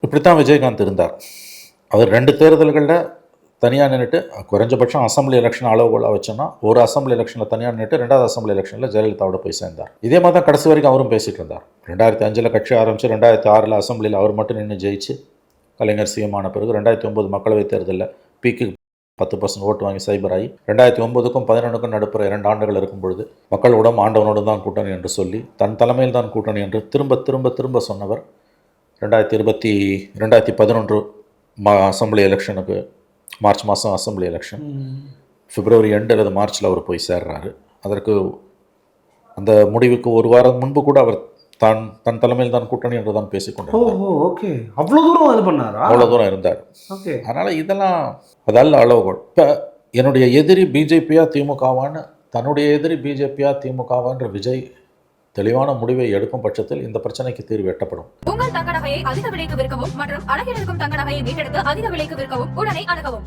இப்படித்தான் விஜயகாந்த் இருந்தார். அவர் 2 தேர்தல்களில் தனியாக நின்றுட்டு குறைஞ்சபட்சம் அசம்பிளி எலெக்ஷன் அளவுகோலாக வச்சோன்னா ஒரு அசம்பிளி எலெக்ஷனில் தனியாக நின்றுட்டு 2வது அசம்பிளி எலெக்ஷனில் ஜெயலலிதாவோட போய் சேர்ந்தார். இதே மாதிரி தான் கடைசி வரைக்கும் அவரும் பேசிகிட்டு இருந்தார். 2005 கட்சி ஆரம்பித்து 2006 அசம்பிளியில் அவர் மட்டும் நின்று ஜெயிச்சு கலைஞர் சிஎம் ஆன பிறகு 2009 மக்களவைத் தேர்தலில் பீக்கு 10% ஓட்டு வாங்கி சைபர் ஆகி 2009க்கும் 2011க்கும் நடுப்புற 2 ஆண்டுகள் இருக்கும் பொழுது மக்களோடும் ஆண்டவனோடும் தான் கூட்டணி என்று சொல்லி தன் தலைமையில் தான் கூட்டணி என்று திரும்ப திரும்ப திரும்ப சொன்னவர் 2011 அசம்பிளி எலெக்ஷனுக்கு மார்ச் மாதம் அசம்பிளி எலெக்ஷன் பிப்ரவரி எண்டு அல்லது மார்ச்சில் அவர் போய் சேர்றாரு. அதற்கு அந்த முடிவுக்கு ஒரு வாரம் முன்பு கூட அவர் தன் தலைமையில் தான் கூட்டணி என்று தான் பேசிக்கொண்டார். ஓகே, அவ்வளோ தூரம் இது பண்ணாரா? அவ்வளோ தூரம் இருந்தார். ஓகே, அதனால் இதெல்லாம் அதல்ல அளவுகோல். இப்போ என்னுடைய எதிரி பிஜேபியா திமுகவான்னு தன்னுடைய எதிரி பிஜேபியா திமுகவான்ற விஜய் தெளிவான முடிவை எடுக்கும் பட்சத்தில் இந்த பிரச்சனைக்கு தீர்வு எட்டப்படும். உங்கள் தங்க நகையை அதிக விலைக்கு விற்கவும் மற்றும் அழகில் இருக்கும் தங்க நகையை மீட்டெடுத்து அதிக விலைக்கு விற்கவும் உடனே அணுகவும்.